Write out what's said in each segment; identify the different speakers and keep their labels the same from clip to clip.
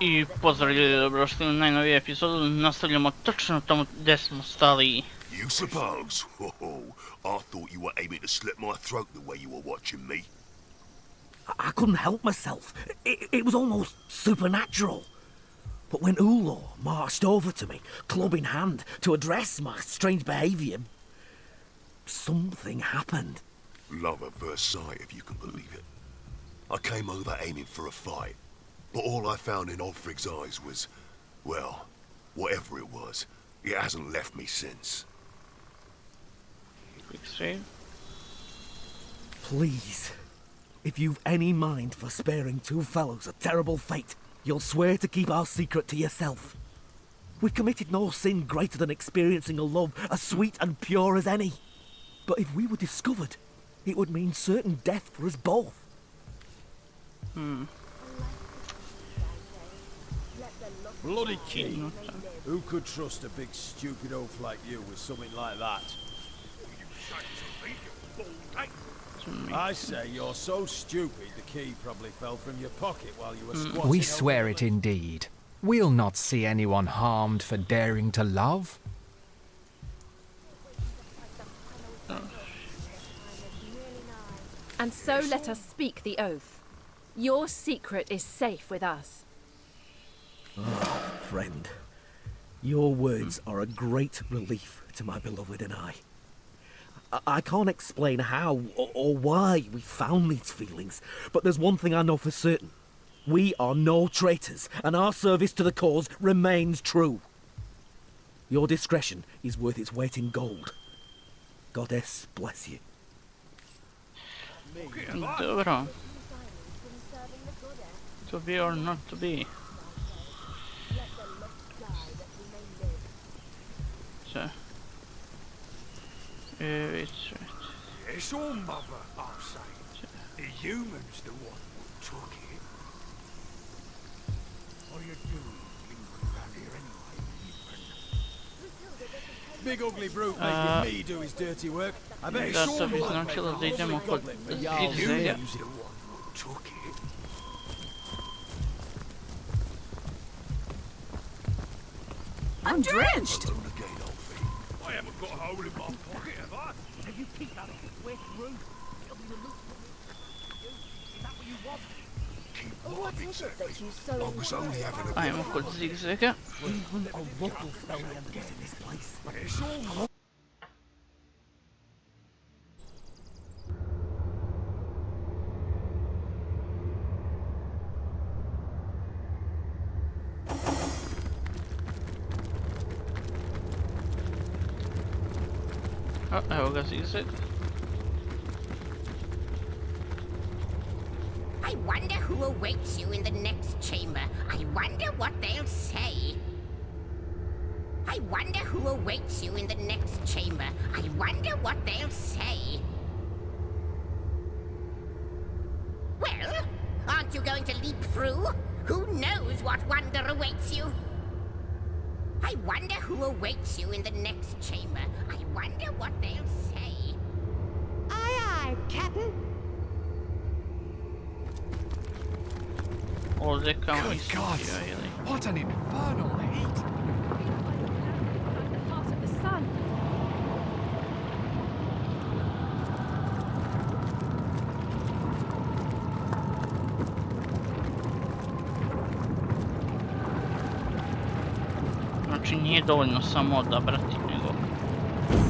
Speaker 1: I pozdrav ljudi, dobrodošli u najnoviju epizodu, nastavljamo točno tamo gdje smo stali.
Speaker 2: You suppose? Oh, I thought you were aiming to slit my throat the way you were watching me.
Speaker 3: I couldn't help myself. It was almost supernatural. But when Ulor marched over to me, club in hand, to address my strange behaviour, something happened.
Speaker 2: Love at first sight, if you can believe it. I came over aiming for a fight, but all I found in Odfrig's eyes was, well, whatever it was, it hasn't left me since.
Speaker 1: Quick save.
Speaker 3: Please, if you've any mind for sparing two fellows a terrible fate, you'll swear to keep our secret to yourself. We've committed no sin greater than experiencing a love as sweet and pure as any. But if we were discovered, it would mean certain death for us both.
Speaker 4: Bloody king! Who could trust a big stupid oaf like you with something like that? I say you're so stupid the key probably fell from your pocket while you were squatting.
Speaker 5: We swear it indeed. We'll not see anyone harmed for daring to love.
Speaker 6: And so let us speak the oath. Your secret is safe with us.
Speaker 3: Oh, friend, your words are a great relief to my beloved and I. I can't explain how or why we found these feelings, but there's one thing I know for certain. We are no traitors, and our service to the cause remains true. Your discretion is worth its weight in gold. Goddess bless you.
Speaker 1: Dobro. To be or not to be. So. It's right.
Speaker 7: It's all mother, I'm saying. The human's the one who took it. What are you doing lingering around here anyway?
Speaker 4: Big ugly brute making me do his dirty work. I bet it's all
Speaker 1: Zato bi značilo da idemo kod zigzaga.
Speaker 7: Human's the one who took it.
Speaker 6: I'm drenched!
Speaker 2: Alone again, Alfie.
Speaker 7: I haven't got a hole in my pocket, have I?
Speaker 3: If you keep that way through, it'll be the look. Is that what you want?
Speaker 2: Keep what exactly? I was only having a
Speaker 1: Ajmo kod zigzaga.
Speaker 3: A local spell enemies in this place.
Speaker 7: It's all
Speaker 1: Evo ga zigzag.
Speaker 8: I wonder who awaits you in the next chamber. I wonder what they'll say. I wonder who awaits you in the next chamber. I wonder what they'll say. Well, aren't you going to leap through? Who knows what wonder awaits you? I wonder who awaits you in the next chamber. I wonder what they'll say.
Speaker 9: Aye, aye, Captain.
Speaker 1: Ovdje kao
Speaker 5: Good
Speaker 1: isto
Speaker 5: gods!
Speaker 1: ili...
Speaker 5: What an infernal heat!
Speaker 6: The heart of the sun.
Speaker 1: Znači nije dovoljno samo odabrati, nego...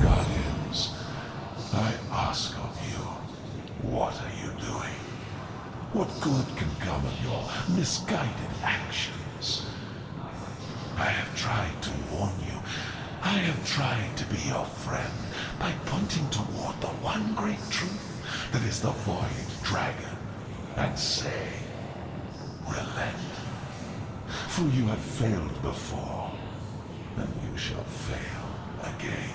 Speaker 10: Guardians, I ask of you, what are you doing? What good can come of your misguided actions? I have tried to warn you. I have tried to be your friend by pointing toward the one great truth that is the Void Dragon, and say, relent. For you have failed before, and you shall fail again.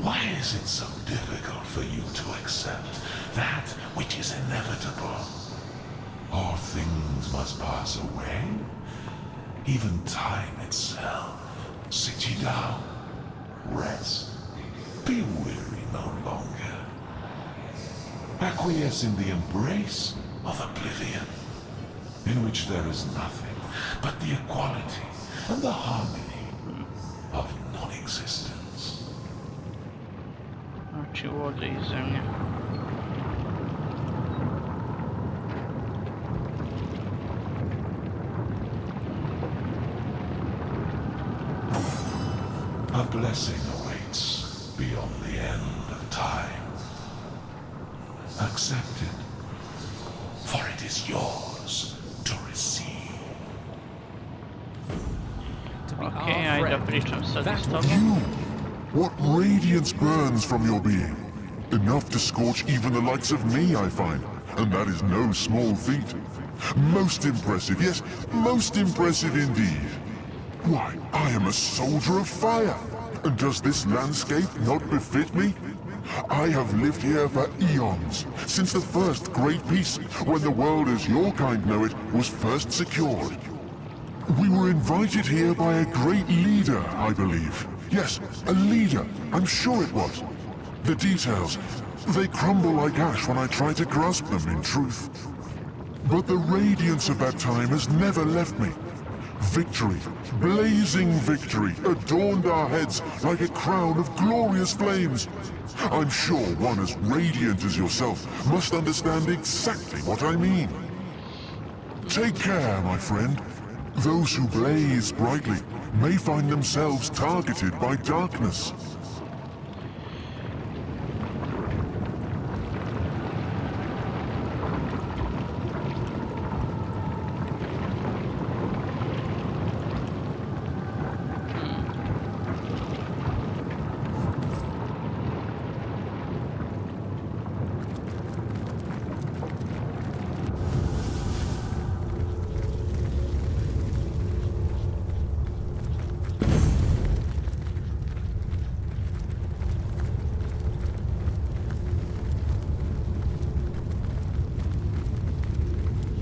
Speaker 10: Why is it so difficult for you to accept that which is inevitable? All things must pass away, even time itself. Sit ye down, rest, be weary no longer. Acquiesce in the embrace of oblivion. in which there is nothing but the equality and the harmony of non-existence.
Speaker 1: Znači vode i zemlja.
Speaker 10: A blessing awaits beyond the end of time. Accept it, for it is yours to receive.
Speaker 1: Okej, ajde da pričam sad iz toga.
Speaker 2: You! What radiance burns from your being? Enough to scorch even the likes of me, I find. And that is no small feat. Most impressive, yes, most impressive indeed. Why, I am a soldier of fire. And does this landscape not befit me? I have lived here for eons, since the first great peace, when the world as your kind know it, was first secured. We were invited here by a great leader, I believe. Yes, a leader, I'm sure it was. The details, they crumble like ash when I try to grasp them in truth. But the radiance of that time has never left me. Victory, blazing victory, adorned our heads like a crown of glorious flames. I'm sure one as radiant as yourself must understand exactly what I mean. Take care, my friend. Those who blaze brightly may find themselves targeted by darkness.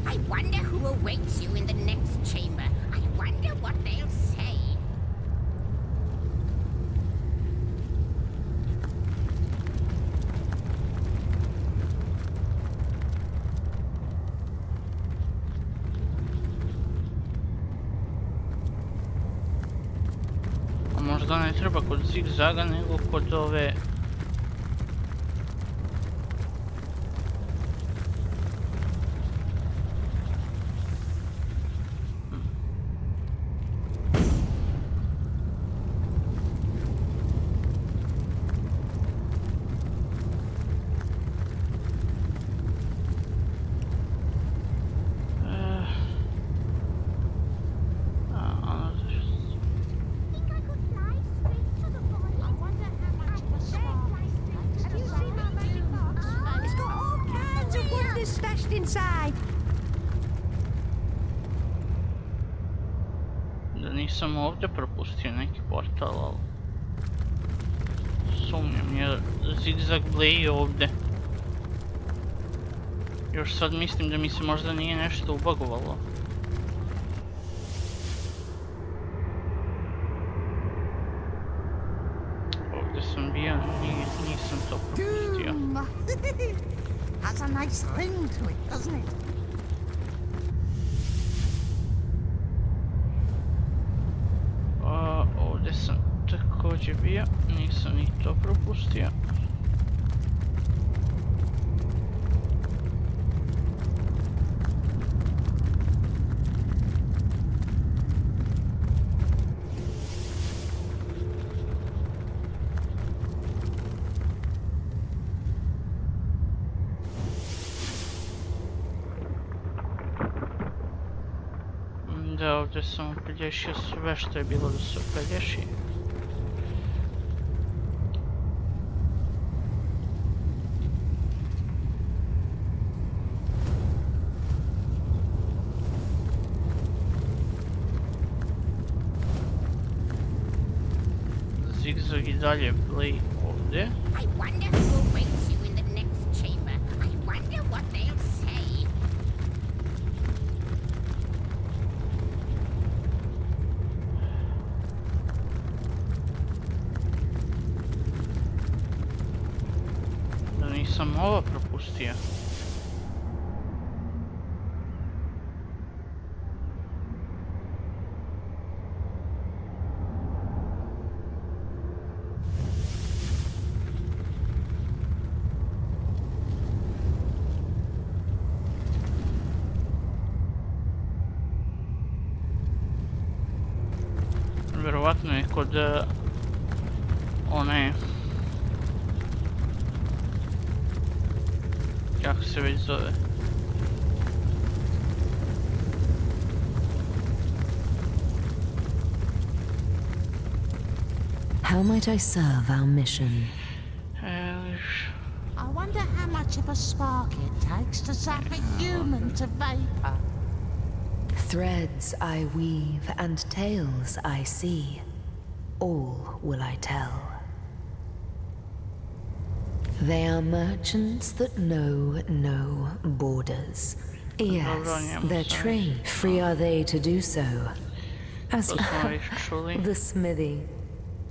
Speaker 8: I wonder who awaits you in the next chamber. I wonder what they'll say.
Speaker 1: A možda ne treba kod zigzaga, nego kod ove...
Speaker 9: Inside.
Speaker 1: Da nisam ovdje propustio neki portal, ali... Sumnjam jer zigzag bleji ovdje. Još sad mislim da mi se možda nije nešto ubagovalo. Ovdje sam bio, nisam to propustio.
Speaker 9: Has a nice ring to it, doesn't it?
Speaker 1: Ovdje sam također bio, nisam ni to propustio. Da, ovdje sam upelješio sve što je bilo da se upelješi. Zigzag i dalje bleji ovdje.
Speaker 8: I wonder who awaits you in the next chamber. I wonder what they'll say.
Speaker 1: Da nisam ovo propustio. vjerovatno je kod one... Kako se već zove?
Speaker 11: How might I serve our mission?
Speaker 9: I wonder how much of a spark it takes to zap a human to vapor.
Speaker 11: Threads I weave and tales I see, all will I tell. They are merchants that know no borders. Yes, their trade, free are they to do so. As the smithy.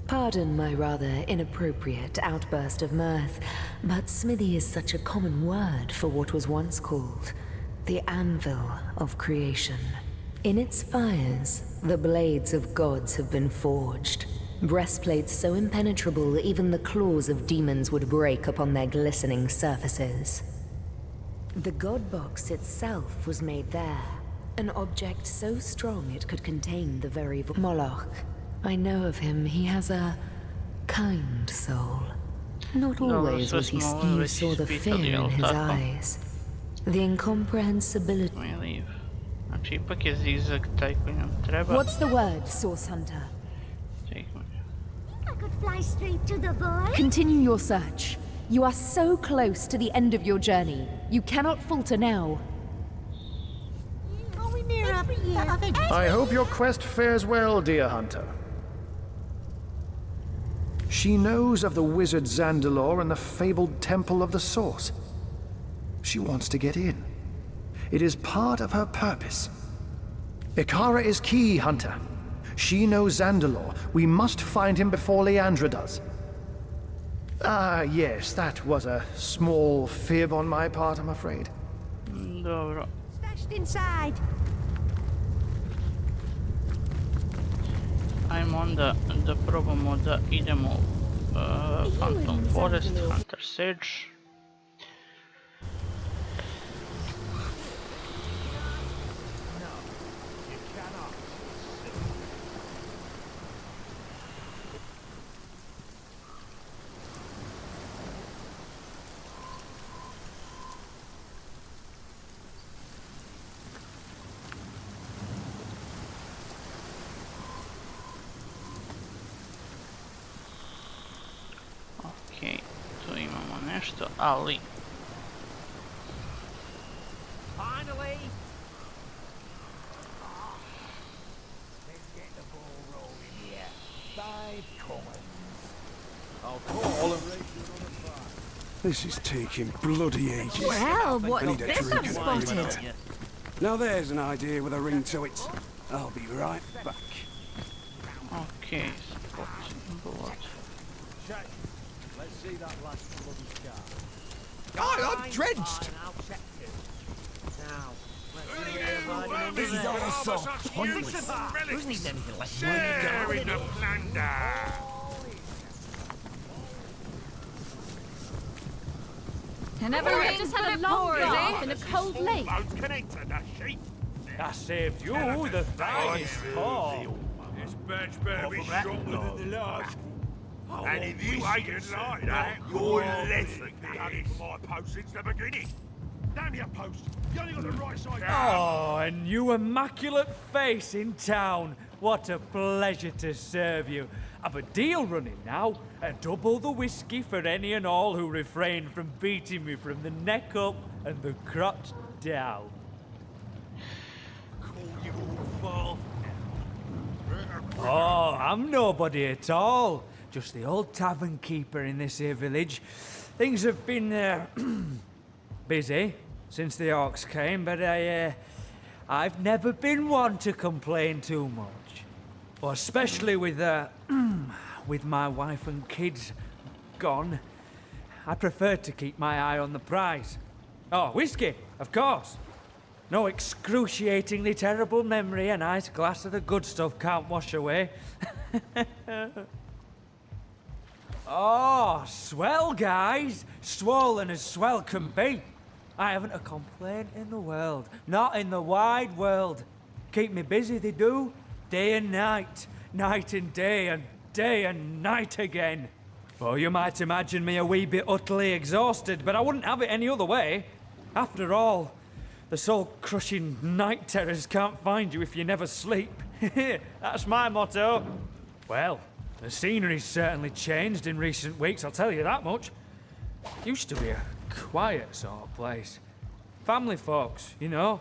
Speaker 11: Pardon my rather inappropriate outburst of mirth, but smithy is such a common word for what was once called the anvil of creation. In its fires, the blades of gods have been forged. Breastplates so impenetrable even the claws of demons would break upon their glistening surfaces. The god box itself was made there, an object so strong it could contain the very Moloch. I know of him, he has a kind soul. Not always was he you saw the fear in his eyes. The incomprehensibility.
Speaker 6: What's the word, Source Hunter?
Speaker 12: I could fly straight to the boy.
Speaker 6: Continue your search. You are so close to the end of your journey. You cannot falter now.
Speaker 9: Are we near up here?
Speaker 13: I hope your quest fares well, dear hunter. She knows of the wizard Zandalor and the fabled Temple of the Source. She wants to get in. It is part of her purpose. Ikara is key, hunter. She knows Zandalor. We must find him before Leandra does. Ah, yes, that was a small fib on my part, I'm afraid.
Speaker 1: Dobro.
Speaker 9: Stashed inside.
Speaker 1: Ajmo onda da probamo da idemo Phantom Forest, Hunter Sage. Tu imamo nešto, ali...
Speaker 7: Finally! Let's get the ball rolling here. 5 commons.
Speaker 4: I'll call and raise you on the fire.
Speaker 14: This is taking bloody ages.
Speaker 12: Well,
Speaker 14: I
Speaker 12: what's
Speaker 14: need a
Speaker 12: this
Speaker 14: drink
Speaker 12: I've
Speaker 14: and
Speaker 12: spotted?
Speaker 14: Now there's an idea with a ring to it. I'll be right back.
Speaker 1: Okay, spot board.
Speaker 4: Check. Let's see that last bloody scar.
Speaker 7: I'm drenched!
Speaker 4: This is all so pointless.
Speaker 7: Who's needs anything less?
Speaker 10: Sharing the plunder!
Speaker 6: I've just had a long bath in a cold lake.
Speaker 7: I saved you the finest paw.
Speaker 10: This batch better be stronger than the last. And if you ain't like that, you're less than this. For my post since the beginning. Damn your post! You only got the right side.
Speaker 7: Oh, a new immaculate face in town. What a pleasure to serve you. I've a deal running now. Double the whiskey for any and all who refrain from beating me from the neck up and the crotch down.
Speaker 10: Call you all
Speaker 7: Oh, I'm nobody at all. Just the old tavern keeper in this here village. Things have been busy since the orcs came, but I've never been one to complain too much. Well, especially with with my wife and kids gone. I prefer to keep my eye on the prize. Oh, whiskey, of course. No excruciatingly terrible memory a nice glass of the good stuff can't wash away. Oh, swell, guys. Swollen as swell can be. I haven't a complaint in the world. Not in the wide world. Keep me busy, they do. Day and night. night and day and night again. Well, you might imagine me a wee bit utterly exhausted, but I wouldn't have it any other way. After all, the soul-crushing night terrors can't find you if you never sleep. That's my motto. Well, the scenery's certainly changed in recent weeks, I'll tell you that much. Used to be a quiet sort of place. Family folks, you know.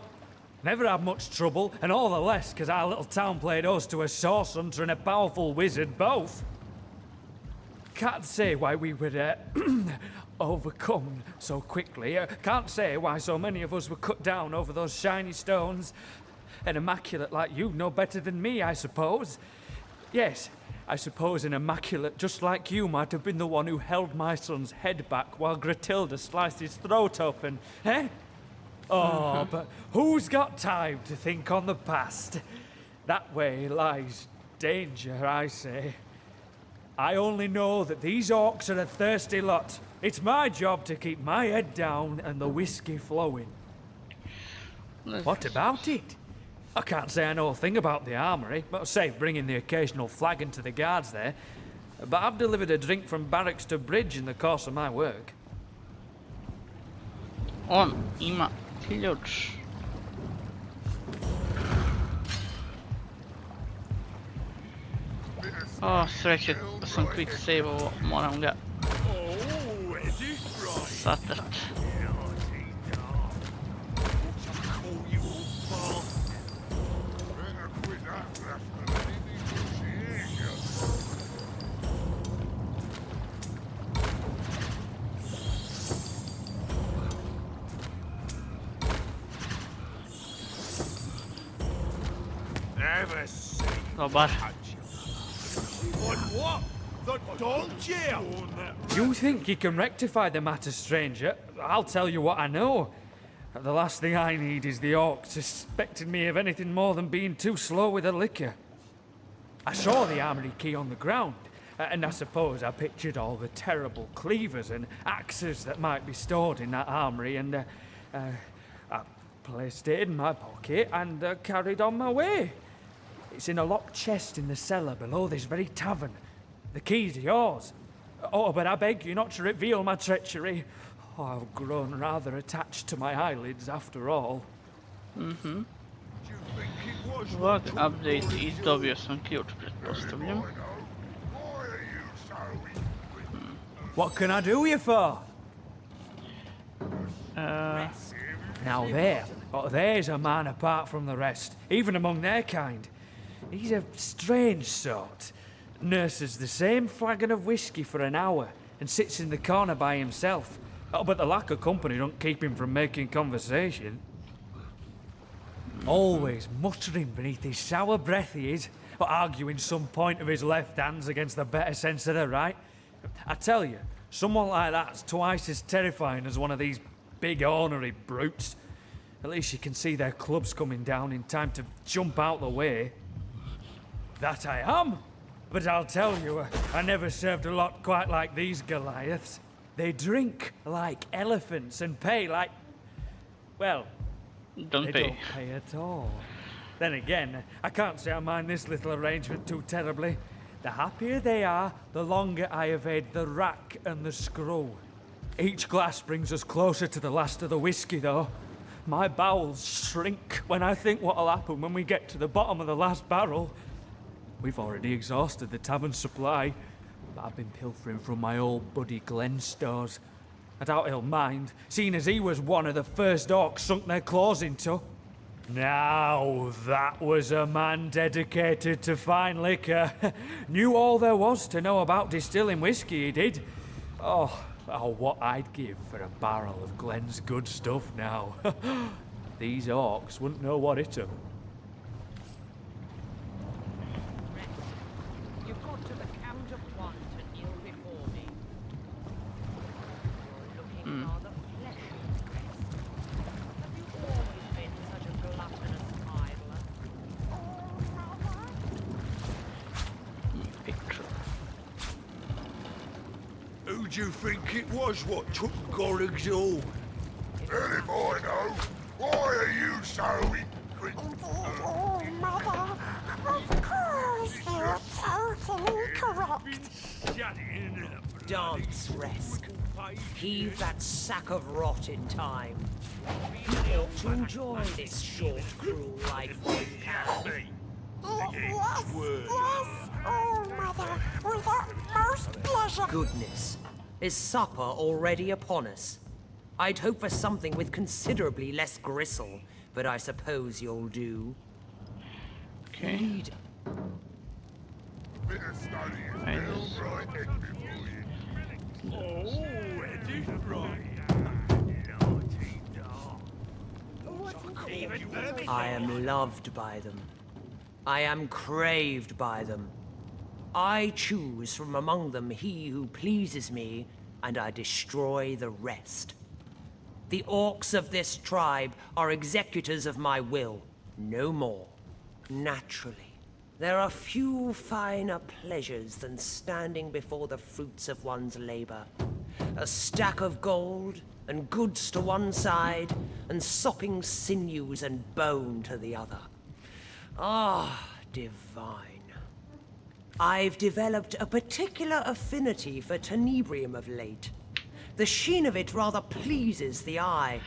Speaker 7: Never had much trouble, and all the less because our little town played host to a source hunter and a powerful wizard both. Can't say why we were overcome so quickly. Can't say why so many of us were cut down over those shiny stones. An immaculate like you know better than me, I suppose. Yes, I suppose an immaculate just like you might have been the one who held my son's head back while Gratilda sliced his throat open, eh? Oh, but who's got time to think on the past? That way lies danger, I say. I only know that these orcs are a thirsty lot. It's my job to keep my head down and the whiskey flowing. What about it? I can't say I know a thing about the armory, but save bringing the occasional flagon to the guards there. But I've delivered a drink from barracks to bridge in the course of my work.
Speaker 1: On ima ključ. O, sreće da sam quick save-ovo, moram ga satrat. Dobar.
Speaker 7: You think you can rectify the matter, stranger? I'll tell you what I know. The last thing I need is the orcs suspecting me of anything more than being too slow with the liquor. I saw the armory key on the ground, and I suppose I pictured all the terrible cleavers and axes that might be stored in that armory, and I placed it in my pocket and carried on my way. It's in a locked chest in the cellar below this very tavern. The keys are yours. Oh, but I beg you not to reveal my treachery. Oh, I've grown rather attached to my eyelids after all.
Speaker 1: Log update I dobio sam ključ, pretpostavljam.
Speaker 7: What can I do you for? Now there's a man apart from the rest, even among their kind. He's a strange sort. Nurses the same flagon of whiskey for an hour and sits in the corner by himself. Oh, but the lack of company don't keep him from making conversation. Always muttering beneath his sour breath he is, or arguing some point of his left hands against the better sense of the right. I tell you, someone like that's twice as terrifying as one of these big ornery brutes. At least you can see their clubs coming down in time to jump out the way. That I am. But I'll tell you, I never served a lot quite like these Goliaths. They drink like elephants and pay like... well, they don't pay at all. Then again, I can't say I mind this little arrangement too terribly. The happier they are, the longer I evade the rack and the screw. Each glass brings us closer to the last of the whiskey, though. My bowels shrink when I think what'll happen when we get to the bottom of the last barrel. We've already exhausted the tavern supply, but I've been pilfering from my old buddy Glenn's stores. I doubt he'll mind, seeing as he was one of the first orcs sunk their claws into. Now that was a man dedicated to fine liquor. Knew all there was to know about distilling whiskey, he did. Oh, what I'd give for a barrel of Glenn's good stuff now. These orcs wouldn't know what hit 'em.
Speaker 9: You've got to the count of one to kneel before me. You're looking rather fleshy. Have you always been such a gluttonous idler?
Speaker 1: Picture.
Speaker 2: Who do you think it was what took Golling's all?
Speaker 10: Well, if I know, why are you so
Speaker 12: Oh, Mother, of course they'll
Speaker 15: dance, Resk. Heave that sack of rot in time. You ought to enjoy this short, cruel life while you can.
Speaker 12: Yes, oh, Mother, with utmost pleasure.
Speaker 15: Goodness. Is supper already upon us? I'd hope for something with considerably less gristle, but I suppose you'll do.
Speaker 1: Okay.
Speaker 15: Read. I am loved by them. I am craved by them. I choose from among them he who pleases me, and I destroy the rest. The orcs of this tribe are executors of my will, no more. Naturally, there are few finer pleasures than standing before the fruits of one's labor. A stack of gold, and goods to one side, and sopping sinews and bone to the other. Ah, divine. I've developed a particular affinity for tenebrium of late. The sheen of it rather pleases the eye.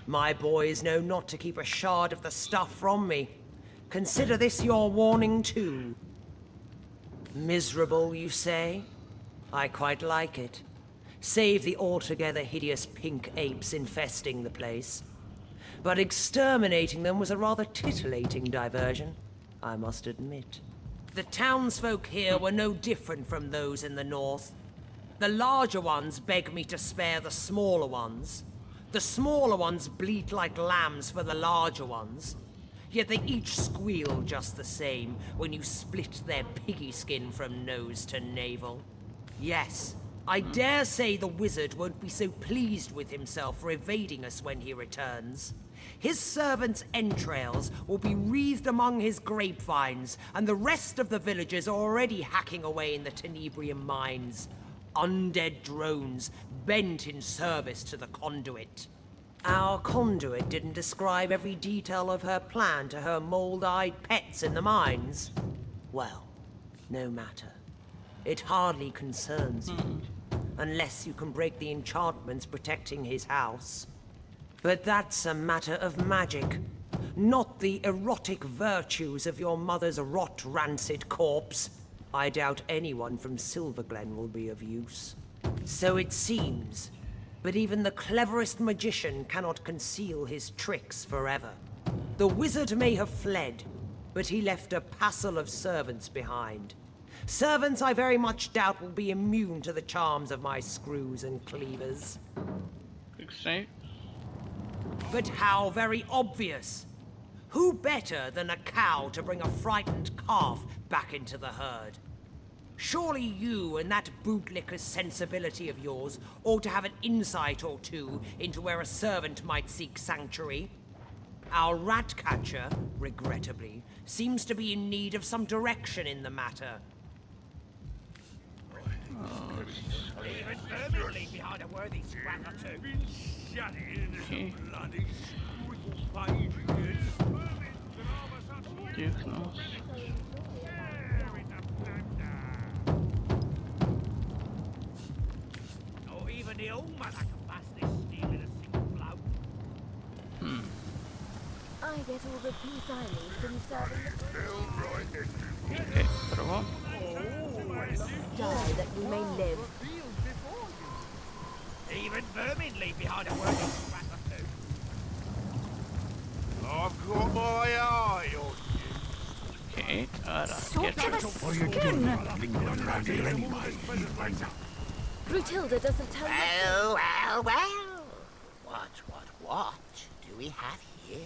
Speaker 15: My boys know not to keep a shard of the stuff from me. Consider this your warning too. Miserable, you say? I quite like it. Save the altogether hideous pink apes infesting the place. But exterminating them was a rather titillating diversion, I must admit. The townsfolk here were no different from those in the north. The larger ones beg me to spare the smaller ones. The smaller ones bleat like lambs for the larger ones. Yet they each squeal just the same when you split their piggy skin from nose to navel. Yes, I dare say the wizard won't be so pleased with himself for evading us when he returns. His servants' entrails will be wreathed among his grapevines, and the rest of the villagers are already hacking away in the tenebrium mines. Undead drones bent in service to the conduit. Our conduit didn't describe every detail of her plan to her mold-eyed pets in the mines. Well, no matter. It hardly concerns you, unless you can break the enchantments protecting his house. But that's a matter of magic, not the erotic virtues of your mother's rot-rancid corpse. I doubt anyone from Silverglen will be of use. So it seems, but even the cleverest magician cannot conceal his tricks forever. The wizard may have fled, but he left a passel of servants behind. Servants I very much doubt will be immune to the charms of my screws and cleavers. But how very obvious! Who better than a cow to bring a frightened calf back into the herd? Surely you and that bootlicker's sensibility of yours ought to have an insight or two into where a servant might seek sanctuary. Our rat catcher, regrettably, seems to be in need of some direction in the matter.
Speaker 4: Even vermin leave behind a worthy scrap or two. Shut in and bloody squiggle pages. Not even the old mother can pass this steam in a single blow.
Speaker 12: I get all the peace I need from serving the
Speaker 1: Okay, provo.
Speaker 12: Die that we may live.
Speaker 4: Even vermin leave behind a worthy scrap or two. I've got my eye on you.
Speaker 1: Okay,
Speaker 12: Sort of a skin.
Speaker 10: Around here anyway.
Speaker 12: Brutilda doesn't tell
Speaker 8: Well, well, well. What do we have here?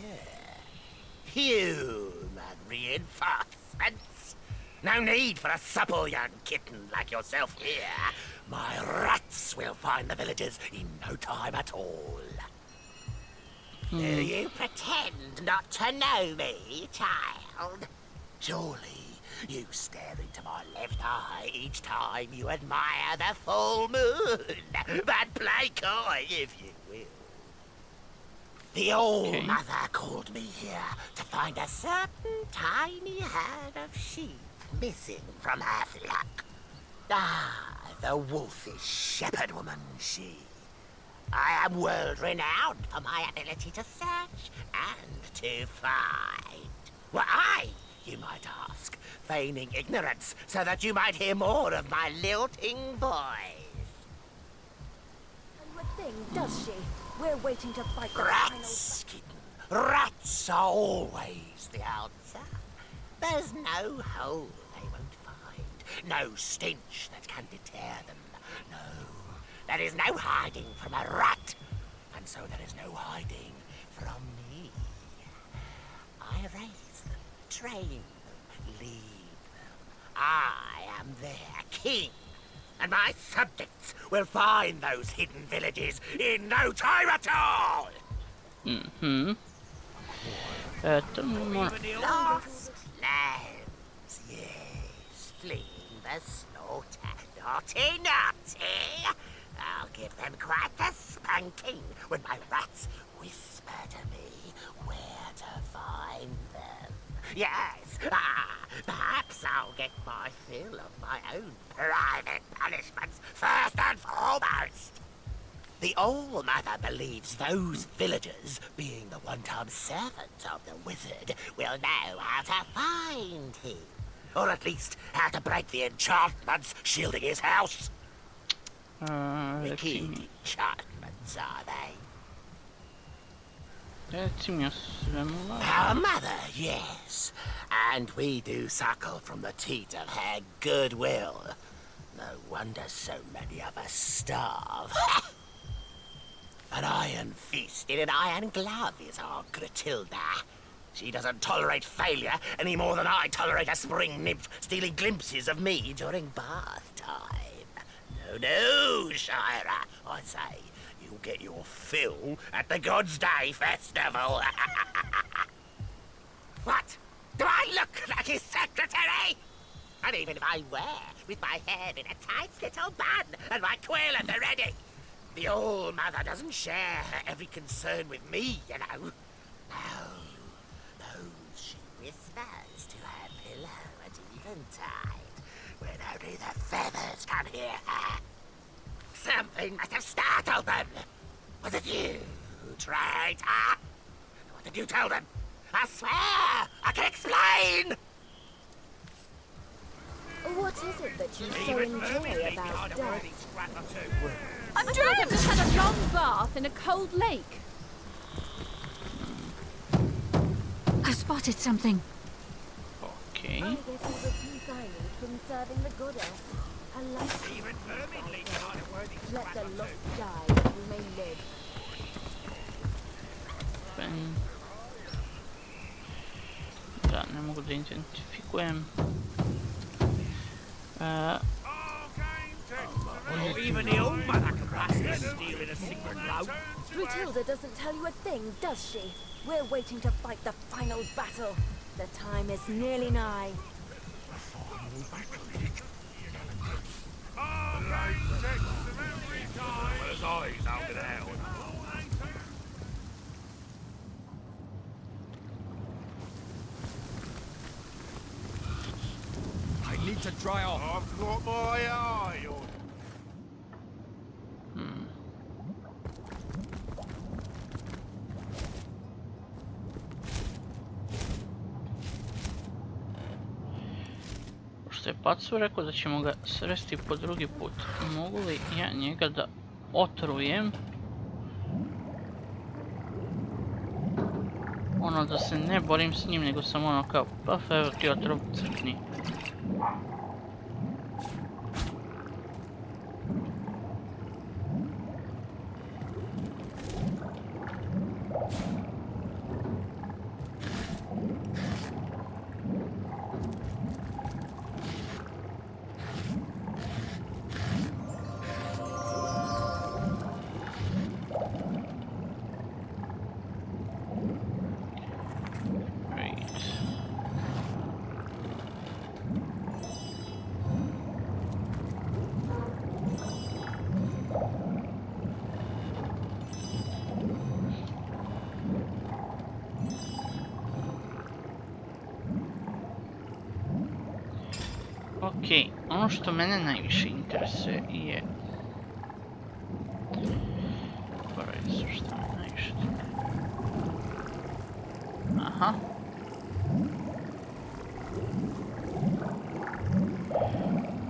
Speaker 8: Human reinforcements. No need for a supple young kitten like yourself here. My rats will find the villagers in no time at all. Do you pretend not to know me, child? Surely you stare into my left eye each time you admire the full moon. But play coy if you will. The old mother called me here to find a certain tiny herd of sheep missing from her flock. The wolfish shepherd woman, she. I am world-renowned for my ability to search and to find. Well, you might ask, feigning ignorance so that you might hear more of my lilting voice.
Speaker 12: And a thing, does she? We're waiting to fight the
Speaker 8: Rats, kitten. Rats are always the answer. There's no hole they won't find, no stench that can deter them. No, there is no hiding from a rat, and so there is no hiding from me. I raise them, train them, lead them. I am their king, and my subjects will find those hidden villages in no time at all!
Speaker 1: Mm-hmm.
Speaker 8: Lost lambs, yes, fleeing the slaughter. Naughty, naughty! I'll give them quite the spanking when my rats whisper to me where to find them. Yes, perhaps I'll get my fill of my own private punishments first and foremost. The All-Mother believes those villagers, being the one-time servants of the wizard, will know how to find him. Or at least how to break the enchantments shielding his house. Wicked enchantments, are they? Our mother, yes. And we do suckle from the teat of her goodwill. No wonder so many of us starve. An iron fist in an iron glove is our Gratilda. She doesn't tolerate failure any more than I tolerate a spring nymph stealing glimpses of me during bath time. No, no, Shira, I say, you'll get your fill at the God's Day Festival. What? Do I look like his secretary? And even if I were, with my head in a tight little bun and my quill at the ready, the All-Mother doesn't share her every concern with me, you know. No, she whispers to her pillow at eventide, when only the feathers can hear her. Something must have startled them. Was it you, traitor? What did you tell them? I swear, I can explain!
Speaker 12: What is it that you so enjoy about death?
Speaker 6: I feel like I've just had a long bath in a cold lake. I spotted something.
Speaker 1: Okay.
Speaker 12: I guess it was the peace I need from serving the goddess. A life.
Speaker 4: Even vermin leak behind a worthy
Speaker 12: Let the
Speaker 4: scrap or
Speaker 12: lost
Speaker 4: two.
Speaker 12: die that you may live.
Speaker 1: Bem... Da, ne mogu da identifikujem.
Speaker 4: Or even the old mother can pass this stealing a secret route.
Speaker 12: Matilda doesn't tell you a thing, does she? We're waiting to fight the final battle. The time is nearly nigh.
Speaker 4: His eyes out of hell.
Speaker 16: I need to dry off.
Speaker 4: I've got my eye on.
Speaker 1: Pošto je Pacu rekao da ćemo ga sresti po drugi put, mogu li ja njega da otrujem? Ono da se ne borim s njim, nego sam ono kao, paf, evo ti otrov crkni. Ok, ono što mene najviše interesuje je... Provjeri su što me najviše interesuje. Aha.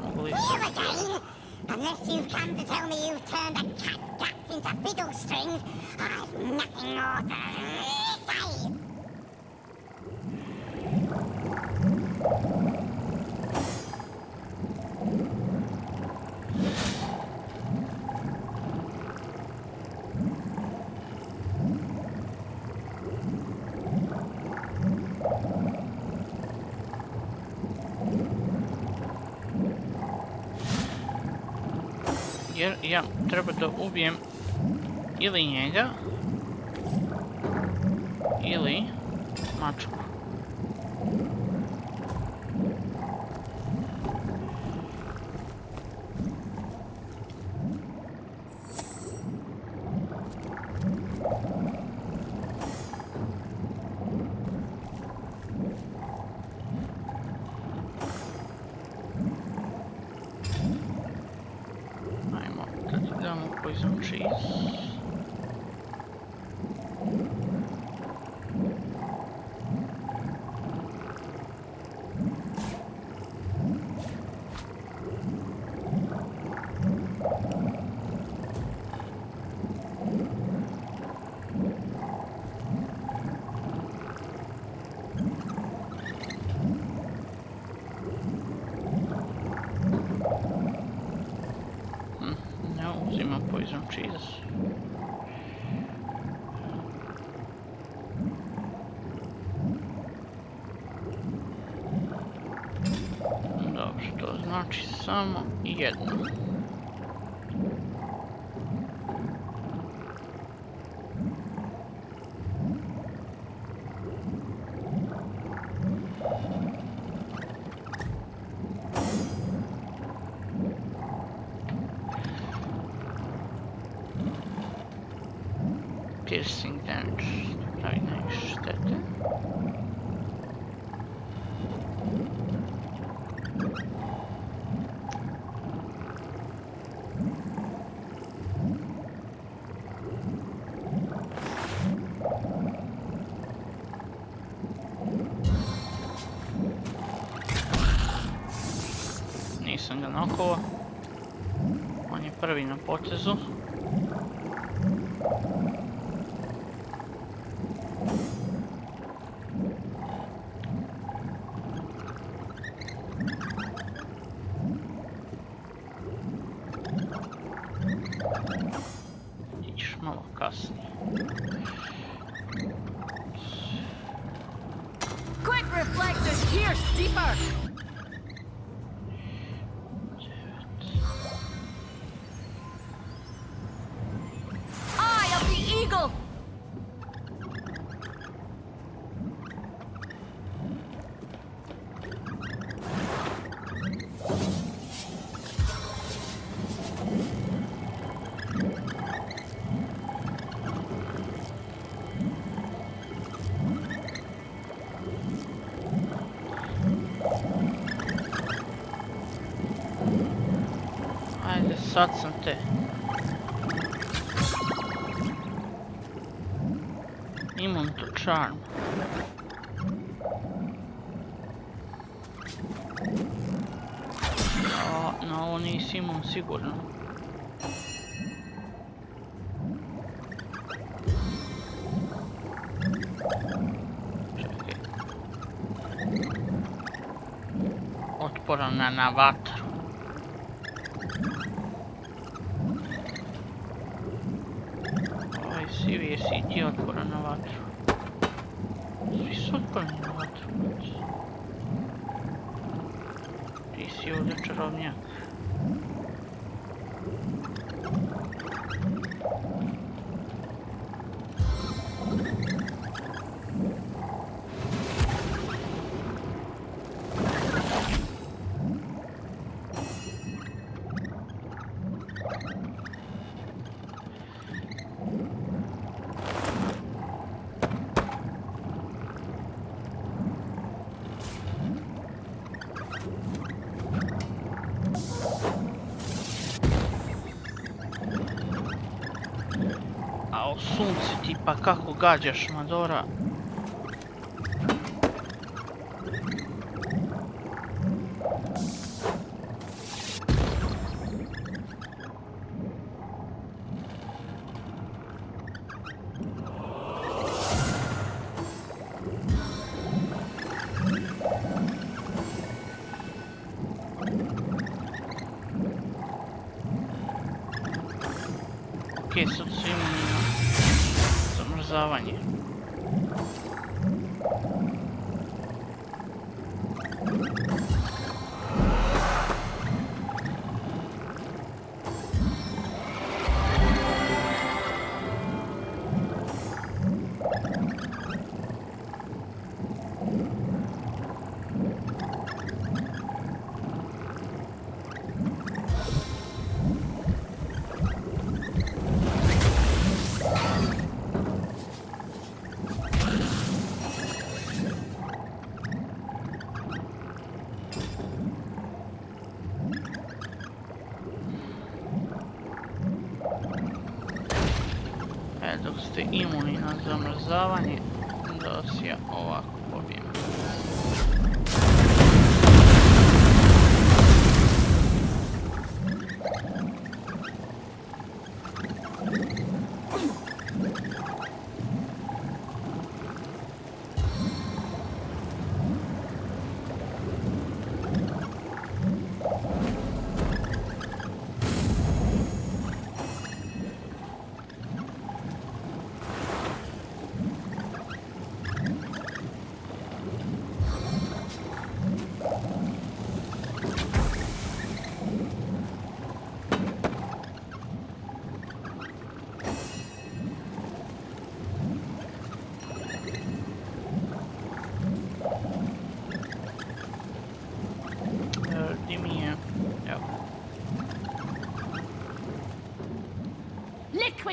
Speaker 1: Mogu li se...
Speaker 8: Unless you've come to tell me you've turned a cat's guts into fiddle strings, I've nothing more to say.
Speaker 1: Jer ja treba da ubijem ili njega ili mačku. Poison cheese. Poison cheese. Dobro, to znači samo jedno. Piercing damage, pravi najviše štete. Nisam ga nokovao. On je prvi na potezu. Malo kasnije.
Speaker 12: Quick reflexes pierce deeper. Eye of the eagle.
Speaker 1: Sad sam te. Imam tu charm. Na ovo nisi imam sigurno. Čekaj. Otporan na vatru. Sivi je si i ti otporan na vatru. Svi su otporani na vatru. Ti si ovdje čarovnjak. Sunce ti, pa kako gađaš, Madora? Ok, sad su imali na zamrzavanje. Dok ste imuni na zamrzavanje, da vas ja ovako pobijem.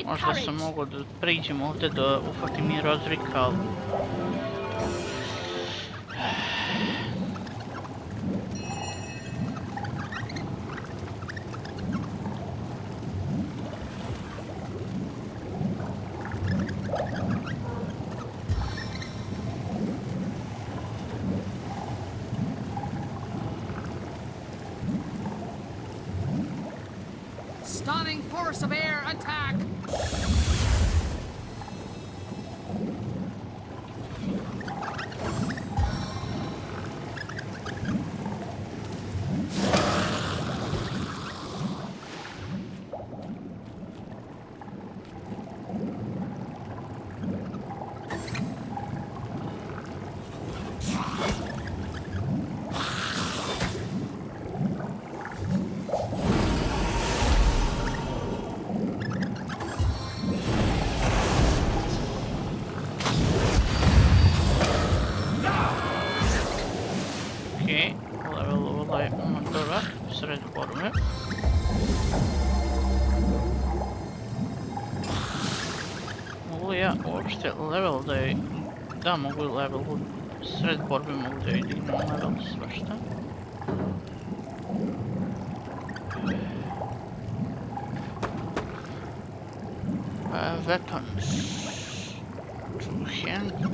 Speaker 1: Možda sam mogao da priđem ovdje da ufatim mi rozrik, ali...
Speaker 17: Stunning force of air attack! Level da je... Da, mogu level sred borbe, mogu da je dignem level svašta. Weapons to handle.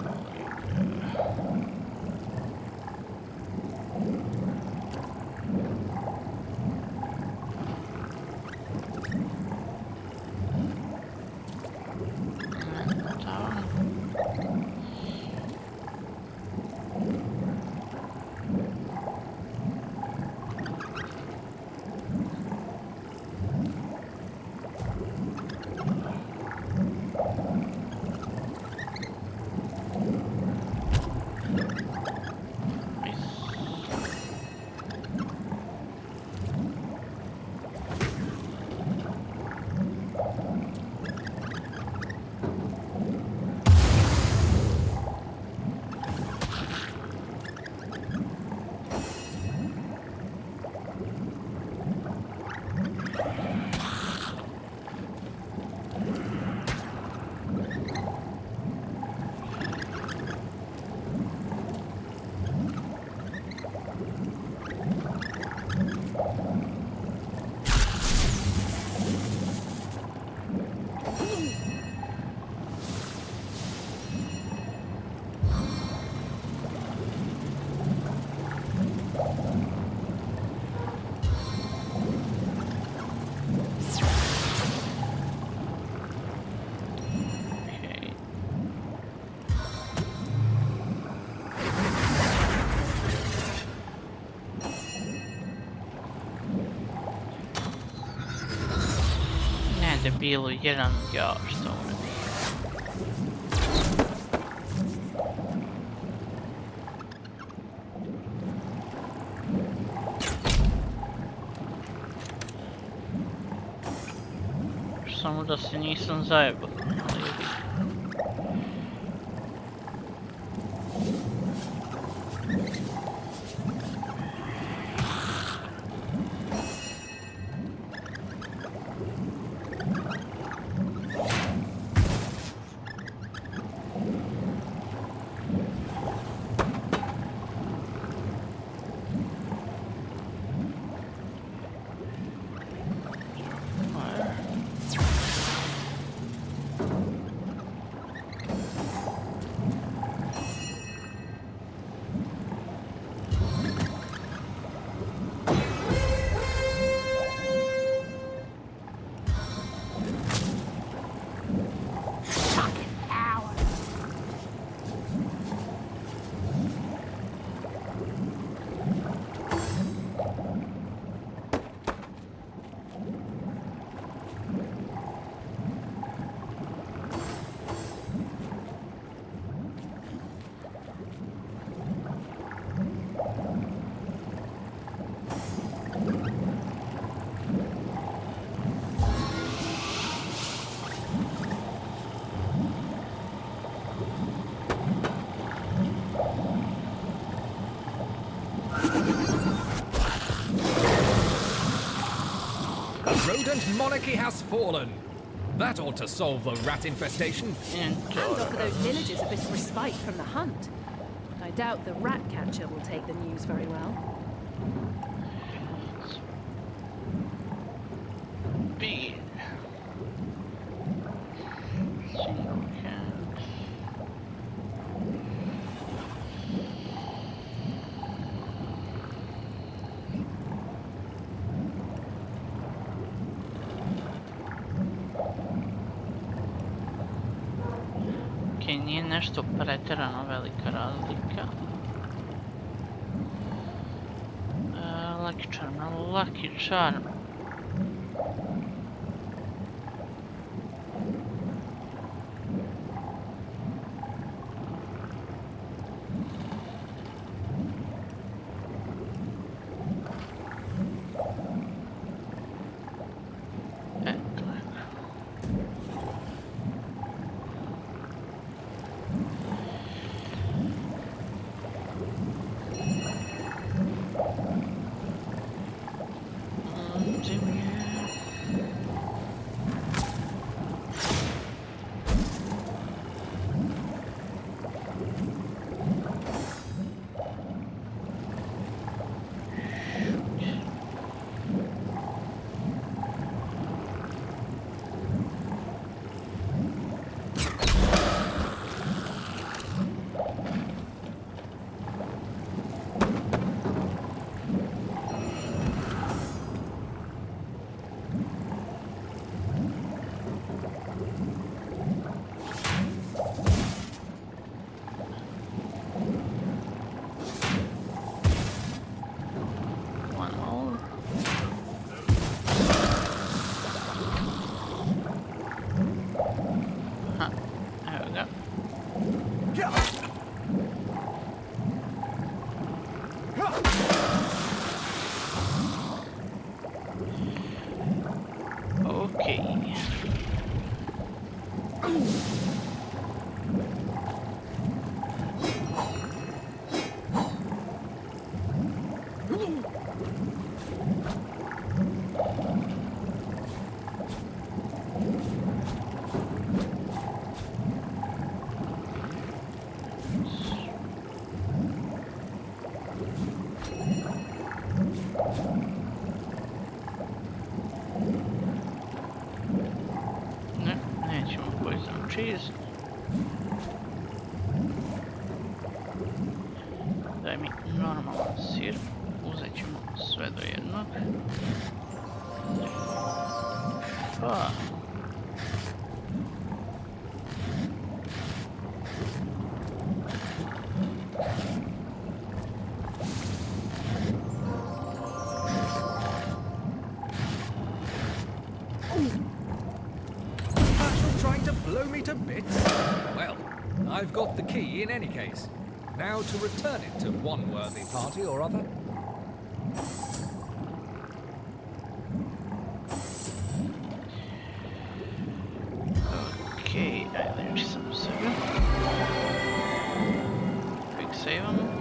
Speaker 1: bilo jedan ja što uradi. Samo da se nisam zajebao, ali je bitno.
Speaker 16: Rodent monarchy has fallen. That ought to solve the rat infestation.
Speaker 12: And offer those villagers a bit of respite from the hunt. I doubt the rat catcher will take the news very well.
Speaker 1: B. Nije nešto pretjerano velika razlika. Lucky charm, lucky charm. Cheese. Daj mi normalan sir. Uzet ćemo sve do jednog. Pa.
Speaker 16: to bits? Well, I've got the key in any case. Now to return it to one worthy party or other.
Speaker 1: Okay, I learned some seven. Quick save them.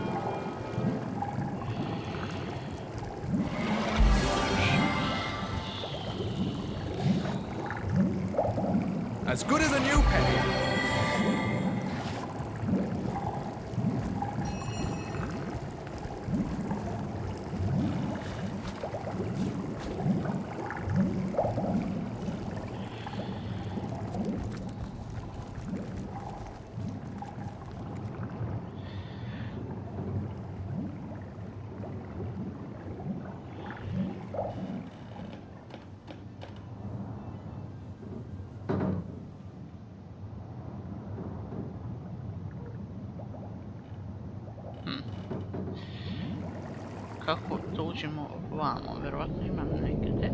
Speaker 16: As good as a new penny.
Speaker 1: Kako da uđemo vamo? Vjerovatno imam negdje.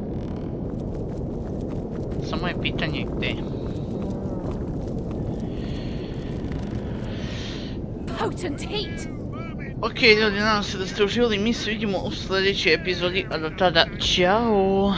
Speaker 1: Samo je pitanje gdje.
Speaker 6: Potent heat!
Speaker 1: Ok ljudi, nadam se da ste uživali, mi se vidimo u sljedećoj epizodi, a do tada, ćao!